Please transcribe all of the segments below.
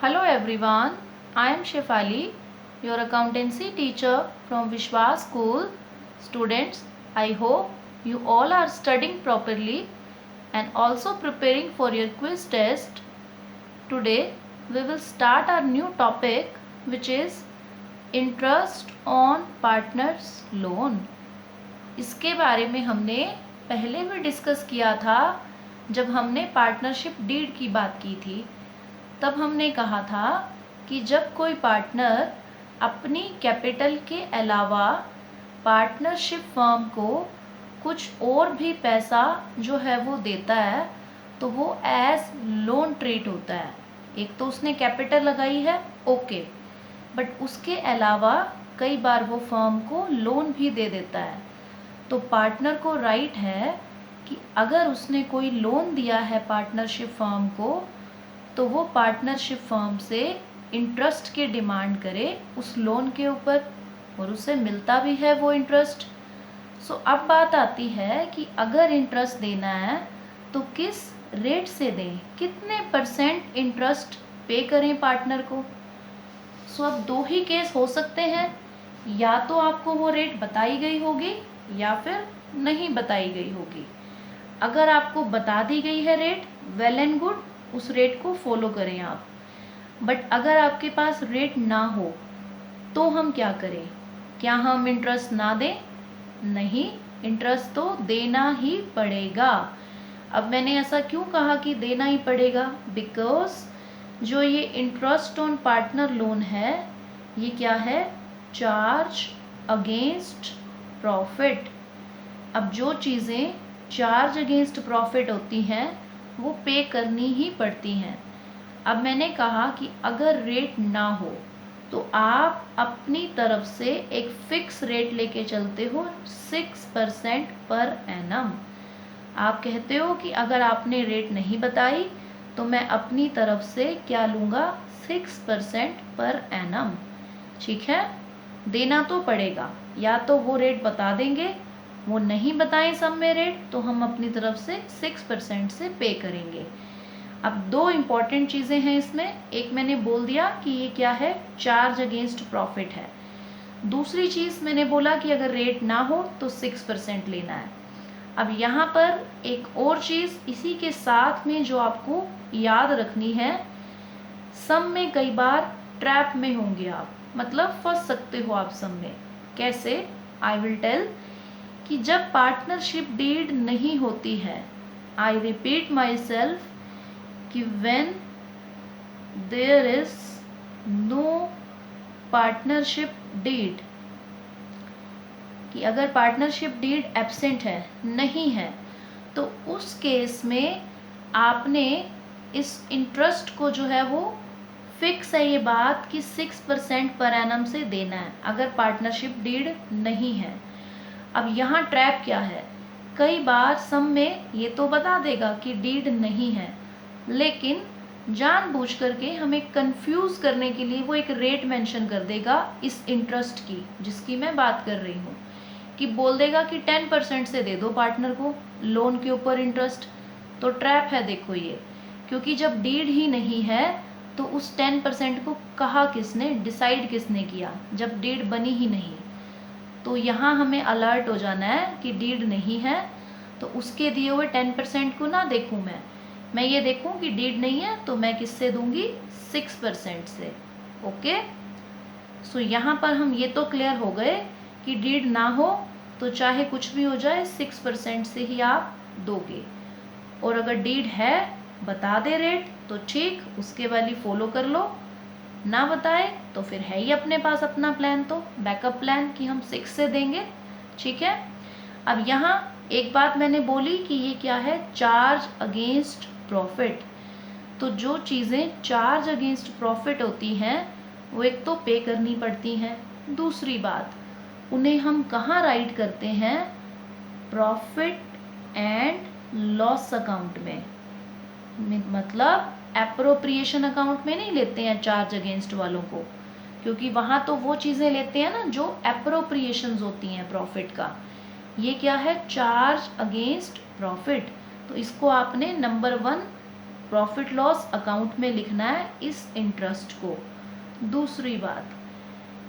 Hello everyone, I am Shefali, your accountancy teacher from Vishwas School. Students, I hope you all are studying properly and also preparing for your quiz test. Today we will start our new topic, which is interest on partners loan. इसके बारे में हमने पहले भी discuss किया था जब हमने पार्टनरशिप डीड की बात की थी। तब हमने कहा था कि जब कोई पार्टनर अपनी कैपिटल के अलावा पार्टनरशिप फर्म को कुछ और भी पैसा जो है वो देता है तो वो एज लोन ट्रीट होता है। एक तो उसने कैपिटल लगाई है, ओके, बट उसके अलावा कई बार वो फर्म को लोन भी दे देता है। तो पार्टनर को राइट है कि अगर उसने कोई लोन दिया है पार्टनरशिप फर्म को तो वो पार्टनरशिप फर्म से इंटरेस्ट की डिमांड करे उस लोन के ऊपर, और उसे मिलता भी है वो इंटरेस्ट। सो अब बात आती है कि अगर इंटरेस्ट देना है तो किस रेट से दें, कितने % इंटरेस्ट पे करें पार्टनर को। सो अब दो ही केस हो सकते हैं, या तो आपको वो रेट बताई गई होगी या फिर नहीं बताई गई होगी। अगर आपको बता दी गई है रेट, वेल एंड गुड, उस रेट को फॉलो करें आप। बट अगर आपके पास रेट ना हो तो हम क्या करें? क्या हम इंटरेस्ट ना दें? नहीं, इंटरेस्ट तो देना ही पड़ेगा। अब मैंने ऐसा क्यों कहा कि देना ही पड़ेगा? बिकॉज जो ये इंटरेस्ट ऑन पार्टनर लोन है, ये क्या है? Charge against profit. अब जो चीज़ें चार्ज अगेंस्ट प्रॉफिट होती हैं वो पे करनी ही पड़ती हैं। अब मैंने कहा कि अगर रेट ना हो तो आप अपनी तरफ से एक फिक्स रेट लेके चलते हो 6% पर एनम। आप कहते हो कि अगर आपने रेट नहीं बताई तो मैं अपनी तरफ से क्या लूँगा? 6% पर एनम। ठीक है, देना तो पड़ेगा, या तो वो रेट बता देंगे, वो नहीं बताएं सब में रेट तो हम अपनी तरफ से 6% से पे करेंगे। अब दो इम्पॉर्टेंट चीज़ें हैं इसमें। एक मैंने बोल दिया कि ये क्या है? चार्ज अगेंस्ट प्रॉफिट है। दूसरी चीज़ मैंने बोला कि अगर रेट ना हो तो 6% लेना है। अब यहाँ पर एक और चीज़ इसी के साथ में जो आपको याद रखनी है, सम में कई बार ट्रैप में होंगे आप, मतलब फंस सकते हो आप सम में। कैसे? I will tell. कि जब पार्टनरशिप डीड नहीं होती है, आई रिपीट माई सेल्फ, कि when there is no partnership deed, कि अगर पार्टनरशिप डीड एब्सेंट है, नहीं है, तो उस केस में आपने इस इंटरेस्ट को जो है वो फिक्स है ये बात कि 6% पर एनम से देना है अगर पार्टनरशिप डीड नहीं है। अब यहाँ ट्रैप क्या है? कई बार सम में ये तो बता देगा कि डीड नहीं है, लेकिन जानबूझ करके हमें कंफ्यूज करने के लिए वो एक रेट मेंशन कर देगा इस इंटरेस्ट की जिसकी मैं बात कर रही हूँ, कि बोल देगा कि 10% से दे दो पार्टनर को लोन के ऊपर इंटरेस्ट। तो ट्रैप है देखो ये, क्योंकि जब डीड ही नहीं है तो उस 10% को कहा किसने, डिसाइड किसने किया, जब डीड बनी ही नहीं। तो यहाँ हमें अलर्ट हो जाना है कि डीड नहीं है तो उसके दिए हुए 10% को ना देखूँ मैं ये देखूँ कि डीड नहीं है तो मैं किससे दूंगी? 6% से। ओके, सो यहाँ पर हम ये तो क्लियर हो गए कि डीड ना हो तो चाहे कुछ भी हो जाए 6% से ही आप दोगे, और अगर डीड है बता दे रेट तो ठीक, उसके वाली फॉलो कर लो, ना बताए तो फिर है ही अपने पास अपना प्लान, तो बैकअप प्लान कि हम 6 से देंगे। ठीक है, अब यहाँ एक बात मैंने बोली कि ये क्या है? Charge against profit. तो जो चीज़ें चार्ज अगेंस्ट प्रॉफिट होती हैं वो एक तो पे करनी पड़ती हैं, दूसरी बात उन्हें हम कहाँ राइट करते हैं? प्रॉफिट एंड लॉस अकाउंट में, मतलब एप्रोप्रिएशन अकाउंट में नहीं लेते हैं चार्ज अगेंस्ट वालों को, क्योंकि वहाँ तो वो चीज़ें लेते हैं ना जो एप्रोप्रिएशंस होती हैं प्रॉफिट का। ये क्या है? Charge against profit. तो इसको आपने नंबर 1 प्रॉफिट लॉस अकाउंट में लिखना है इस इंटरेस्ट को। दूसरी बात,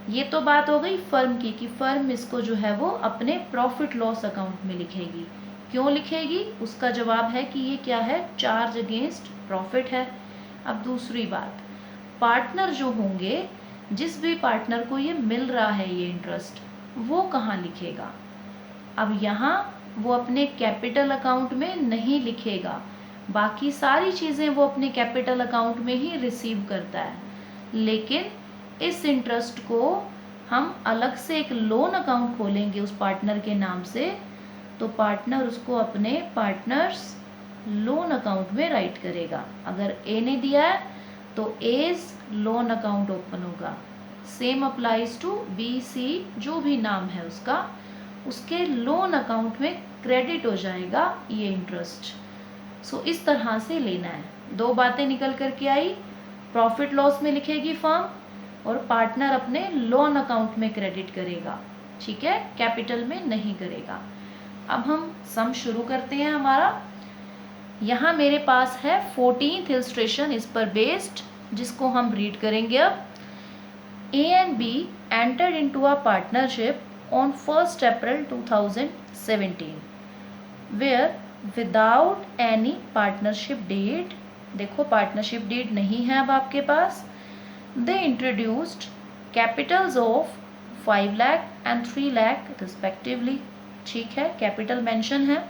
ये तो बात हो गई फर्म की कि फर्म इसको जो है वो अपने प्रॉफिट लॉस अकाउंट में लिखेगी। क्यों लिखेगी? उसका जवाब है कि ये क्या है, चार्ज अगेंस्ट प्रॉफिट है। अब दूसरी बात, पार्टनर जो होंगे, जिस भी पार्टनर को ये मिल रहा है ये इंटरेस्ट, वो कहाँ लिखेगा? अब यहाँ वो अपने कैपिटल अकाउंट में नहीं लिखेगा, बाकी सारी चीज़ें वो अपने कैपिटल अकाउंट में ही रिसीव करता है, लेकिन इस इंटरेस्ट को हम अलग से एक लोन अकाउंट खोलेंगे उस पार्टनर के नाम से, तो पार्टनर उसको अपने पार्टनर्स लोन अकाउंट में राइट करेगा। अगर ए ने दिया है तो एज लोन अकाउंट ओपन होगा। सेम अप्लाइज टू बी, सी, जो भी नाम है उसका, उसके लोन अकाउंट में क्रेडिट हो जाएगा ये इंटरेस्ट। सो इस तरह से लेना है। दो बातें निकल कर के आई, प्रॉफिट लॉस में लिखेगी फर्म और पार्टनर अपने लोन अकाउंट में क्रेडिट करेगा, ठीक है, कैपिटल में नहीं करेगा। अब हम सम शुरू करते हैं हमारा। यहाँ मेरे पास है 14th इलस्ट्रेशन इस पर बेस्ड, जिसको हम रीड करेंगे अब। A and B entered into a partnership on 1st April 2017 where without any partnership deed, देखो पार्टनरशिप डेट नहीं है अब आपके पास, they introduced capitals of 5 lakh and 3 lakh respectively, ठीक है, कैपिटल मेंशन है।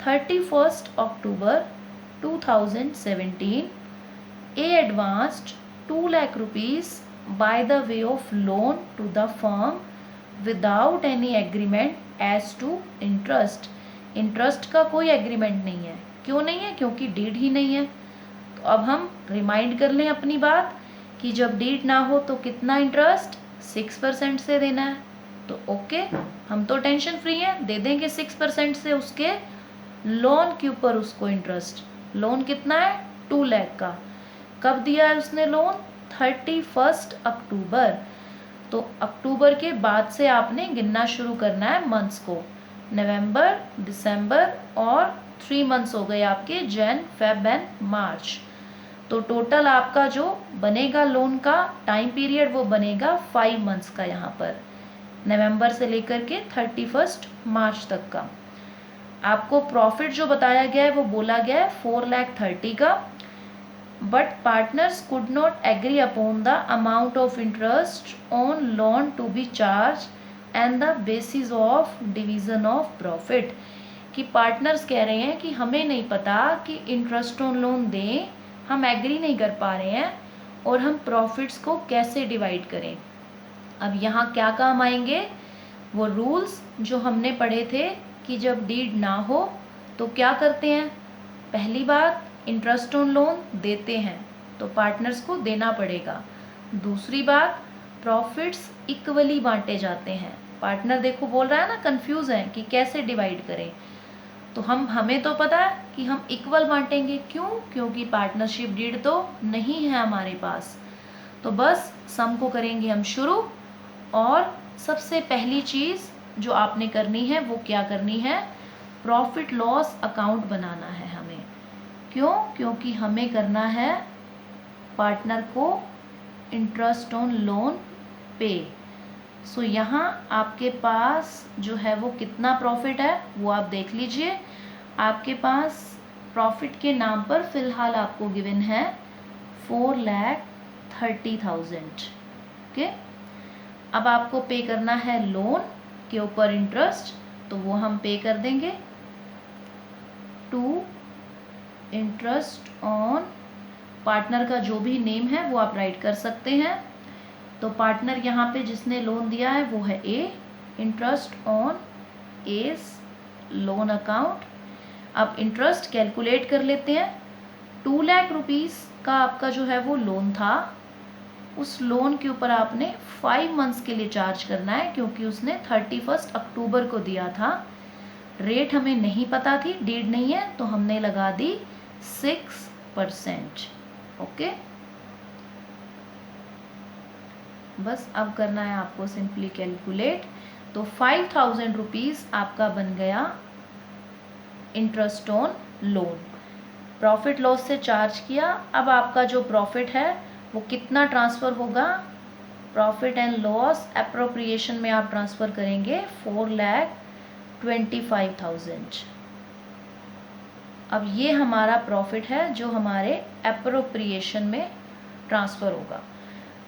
31st October 2017 A advanced 2 lakh rupees by the way of loan to the firm without any agreement as to interest। Interest का कोई agreement नहीं है। क्यों नहीं है? क्योंकि डीड ही नहीं है। तो अब हम रिमाइंड कर लें अपनी बात कि जब डीड ना हो तो कितना इंटरेस्ट 6% से देना है। तो ओके, हम तो टेंशन फ्री हैं, दे देंगे 6% से उसके लोन के ऊपर उसको इंटरेस्ट। लोन कितना है? 2 लाख का। कब दिया है उसने लोन? 31st अक्टूबर। तो अक्टूबर के बाद से आपने गिनना शुरू करना है मंथ्स को। नवंबर, दिसंबर और 3 मंथ्स हो गए आपके, जैन, फेब एंड मार्च। तो टोटल आपका जो बनेगा लोन का टाइम पीरियड वो बनेगा 5 मंथ्स का, यहाँ पर नवंबर से लेकर के 31st मार्च तक का। आपको प्रॉफिट जो बताया गया है वो बोला गया है 4,30,000 का, but partners could not agree upon the amount of interest on loan to be charge and the basis of division of profit. कि पार्टनर्स कह रहे हैं कि हमें नहीं पता कि इंटरेस्ट ऑन लोन दें, हम एग्री नहीं कर पा रहे हैं, और हम प्रॉफिट्स को कैसे डिवाइड करें। अब यहाँ क्या काम आएंगे? वो रूल्स जो हमने पढ़े थे कि जब डीड ना हो तो क्या करते हैं। पहली बात, इंटरेस्ट ऑन लोन देते हैं तो पार्टनर्स को देना पड़ेगा। दूसरी बात, प्रॉफिट्स इक्वली बांटे जाते हैं। पार्टनर देखो बोल रहा है ना, कंफ्यूज है कि कैसे डिवाइड करें। तो हमें तो पता है कि हम इक्वल बांटेंगे। क्यों? क्योंकि पार्टनरशिप डीड तो नहीं है हमारे पास। तो बस सम को करेंगे हम शुरू, और सबसे पहली चीज़ जो आपने करनी है वो क्या करनी है? प्रॉफिट लॉस अकाउंट बनाना है हमें। क्यों? क्योंकि हमें करना है पार्टनर को इंटरेस्ट ऑन लोन पे। सो यहाँ आपके पास जो है वो कितना प्रॉफिट है वो आप देख लीजिए। आपके पास प्रॉफिट के नाम पर फ़िलहाल आपको गिवन है 4,30,000। ओके, अब आपको पे करना है लोन के ऊपर इंटरेस्ट, तो वो हम पे कर देंगे टू इंटरेस्ट ऑन, पार्टनर का जो भी नेम है वो आप राइट कर सकते हैं। तो पार्टनर यहाँ पे जिसने लोन दिया है वो है A, interest on A's loan account. अब इंटरेस्ट कैलकुलेट कर लेते हैं। 2 लाख रुपीस का आपका जो है वो लोन था, उस लोन के ऊपर आपने 5 मंथ्स के लिए चार्ज करना है, क्योंकि उसने 31st अक्टूबर को दिया था। रेट हमें नहीं पता थी, डीड नहीं है, तो हमने लगा दी 6%। ओके, बस अब करना है आपको सिंपली कैलकुलेट। तो 5,000 रुपीज़ आपका बन गया interest on loan. Profit loss से चार्ज किया। अब आपका जो प्रॉफिट है वो कितना ट्रांसफ़र होगा, प्रॉफिट एंड लॉस एप्रोप्रिएशन में आप ट्रांसफ़र करेंगे 4,25,000। अब ये हमारा प्रॉफिट है जो हमारे एप्रोप्रिएशन में ट्रांसफ़र होगा।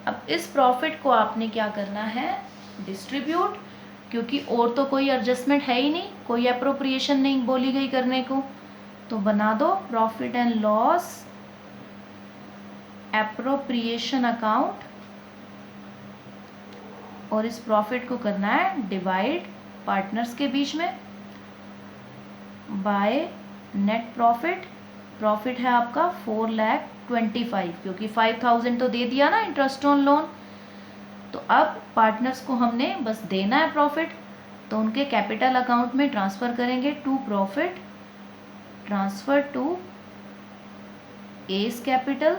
अब इस प्रॉफिट को आपने क्या करना है, डिस्ट्रीब्यूट, क्योंकि और तो कोई एडजस्टमेंट है ही नहीं, कोई एप्रोप्रिएशन नहीं बोली गई करने को, तो बना दो profit and loss appropriation account, और इस प्रॉफिट को करना है डिवाइड पार्टनर्स के बीच में बाय नेट प्रॉफिट। प्रॉफिट है आपका 4,25,000, क्योंकि 5,000 तो दे दिया ना इंटरेस्ट ऑन लोन। तो अब पार्टनर्स को हमने बस देना है प्रॉफिट, तो उनके कैपिटल अकाउंट में ट्रांसफ़र करेंगे to profit transfer to A's capital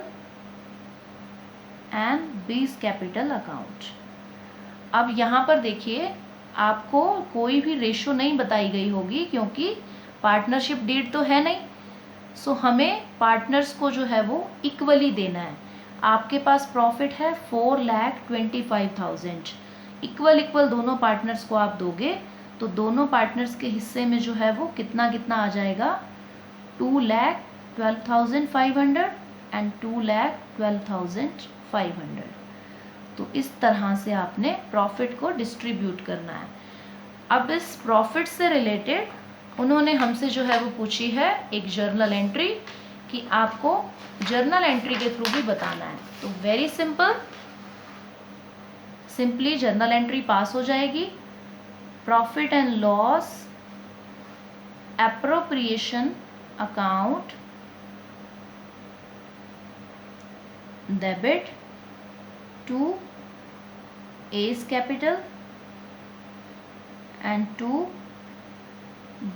and B's capital account. अब यहाँ पर देखिए आपको कोई भी रेशो नहीं बताई गई होगी, क्योंकि पार्टनरशिप डीड तो है नहीं। सो हमें पार्टनर्स को जो है वो इक्वली देना है। आपके पास प्रॉफिट है 4,25,000, इक्वल दोनों पार्टनर्स को आप दोगे तो दोनों पार्टनर्स के हिस्से में जो है वो कितना कितना आ जाएगा, 2,12,500 एंड 2,12,500। तो इस तरह से आपने प्रॉफिट को डिस्ट्रीब्यूट करना है। अब इस प्रॉफिट से रिलेटेड उन्होंने हमसे जो है वो पूछी है एक जर्नल एंट्री, कि आपको जर्नल एंट्री के थ्रू भी बताना है। तो very simply journal entry pass हो जाएगी। Profit and loss appropriation account debit to A's capital and to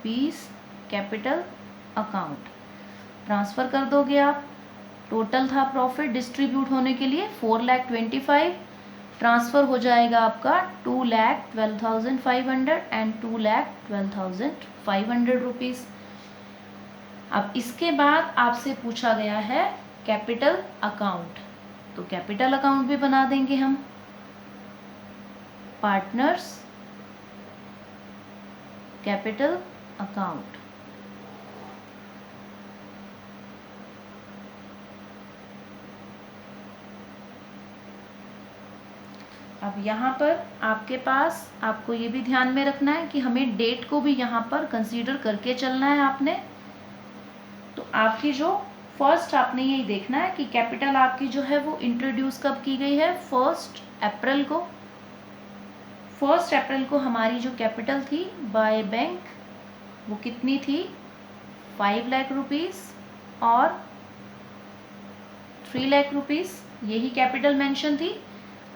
B's capital account transfer कर दोगे आप। टोटल था प्रॉफिट डिस्ट्रीब्यूट होने के लिए 4,25,000, ट्रांसफ़र हो जाएगा आपका 2,12,500 एंड 2,12,500 रुपीज़। अब इसके बाद आपसे पूछा गया है कैपिटल अकाउंट, तो कैपिटल अकाउंट भी बना देंगे हम। पार्टनर्स कैपिटल अकाउंट, अब यहाँ पर आपके पास आपको ये भी ध्यान में रखना है कि हमें डेट को भी यहाँ पर कंसीडर करके चलना है आपने। तो आपकी जो फर्स्ट आपने यही देखना है कि कैपिटल आपकी जो है वो इंट्रोड्यूस कब की गई है, 1 अप्रैल को। 1 अप्रैल को हमारी जो कैपिटल थी बाय बैंक वो कितनी थी, 5 लाख रुपीज़ और 3 लाख रुपीज़, यही कैपिटल मेंशन थी।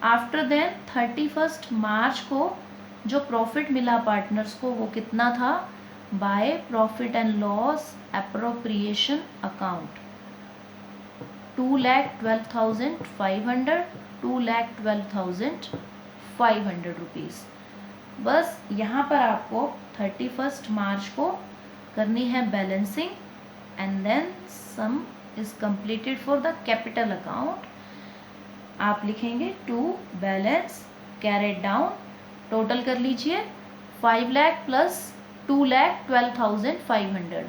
आफ्टर देन 31 मार्च को जो प्रॉफिट मिला पार्टनर्स को वो कितना था, by profit and loss appropriation account 2,12,500, 2,12,500 rupees. बस यहाँ पर आपको 31 मार्च को करनी है balancing and then sum is completed for the capital account. आप लिखेंगे to balance carried down, total कर लीजिए 5 lakh plus 2,12,500,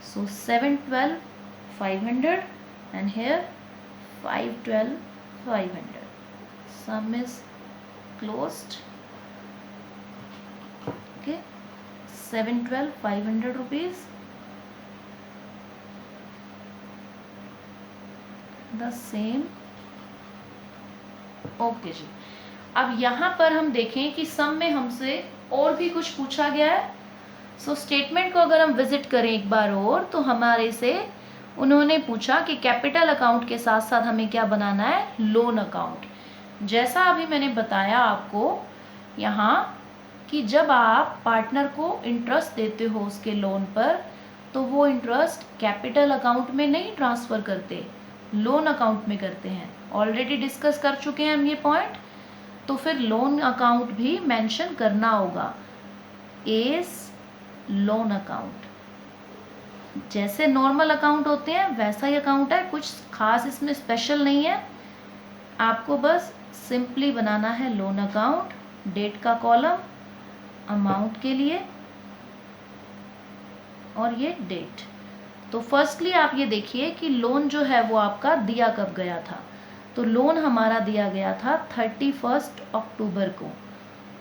so 7,12,500 and here 5,12,500. Sum is closed. Okay, 7,12,500 rupees. The same. Okay जी। अब यहाँ पर हम देखें कि सम में हमसे और भी कुछ पूछा गया है। सो स्टेटमेंट को अगर हम विजिट करें एक बार और, तो हमारे से उन्होंने पूछा कि कैपिटल अकाउंट के साथ साथ हमें क्या बनाना है, लोन अकाउंट। जैसा अभी मैंने बताया आपको यहाँ कि जब आप पार्टनर को इंटरेस्ट देते हो उसके लोन पर, तो वो इंटरेस्ट कैपिटल अकाउंट में नहीं ट्रांसफ़र करते, लोन अकाउंट में करते हैं। ऑलरेडी डिस्कस कर चुके हैं हम ये पॉइंट। तो फिर लोन अकाउंट भी मेंशन करना होगा, एस लोन अकाउंट। जैसे नॉर्मल अकाउंट होते हैं वैसा ही अकाउंट है, कुछ खास इसमें स्पेशल नहीं है। आपको बस सिंपली बनाना है लोन अकाउंट, डेट का कॉलम, अमाउंट के लिए, और ये डेट। तो फर्स्टली आप ये देखिए कि लोन जो है वो आपका दिया कब गया था। तो लोन हमारा दिया गया था 31 अक्टूबर को।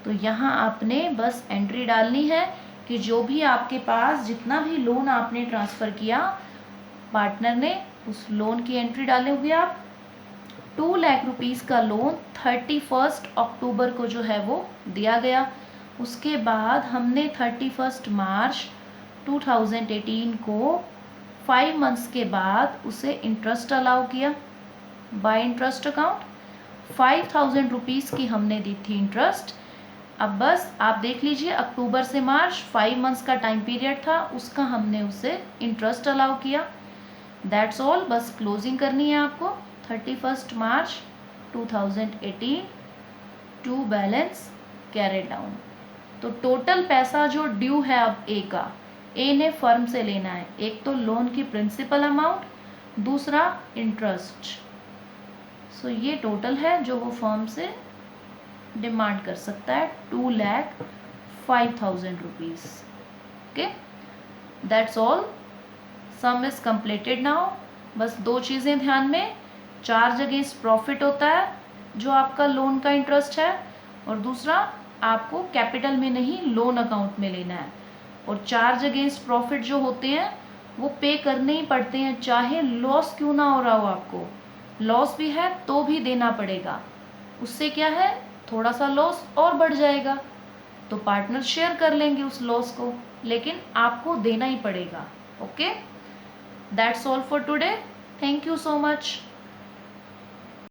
तो यहाँ आपने बस एंट्री डालनी है कि जो भी आपके पास जितना भी लोन आपने ट्रांसफ़र किया पार्टनर ने, उस लोन की एंट्री डालोगे आप। 2 लाख रुपीज़ का लोन 31 अक्टूबर को जो है वो दिया गया। उसके बाद हमने 31 मार्च 2018 को 5 मंथ्स के बाद उसे इंटरेस्ट अलाउ किया बाय इंटरेस्ट अकाउंट। 5000 रुपीज़ की हमने दी थी इंटरेस्ट। अब बस आप देख लीजिए, अक्टूबर से मार्च 5 मंथ्स का टाइम पीरियड था, उसका हमने उसे इंटरेस्ट अलाउ किया। दैट्स ऑल, बस क्लोजिंग करनी है आपको 31 मार्च 2018 टू बैलेंस कैरेड डाउन। तो टोटल पैसा जो ड्यू है अब ए का, ए ने फर्म से लेना है, एक तो लोन की प्रिंसिपल अमाउंट, दूसरा इंटरेस्ट। सो ये टोटल है जो वो फर्म से डिमांड कर सकता है, 2,05,000 rupees. Okay, that's all, some is completed now. बस दो चीज़ें ध्यान में, चार्ज अगेंस्ट प्रॉफिट होता है जो आपका लोन का इंटरेस्ट है, और दूसरा आपको कैपिटल में नहीं लोन अकाउंट में लेना है। और चार्ज अगेंस्ट प्रॉफिट जो होते हैं वो पे करने ही पड़ते हैं, चाहे लॉस क्यों ना हो रहा हो आपको। लॉस भी है तो भी देना पड़ेगा, उससे क्या है थोड़ा सा लॉस और बढ़ जाएगा तो पार्टनर शेयर कर लेंगे उस लॉस को, लेकिन आपको देना ही पड़ेगा। Okay, that's all for today, thank you so much.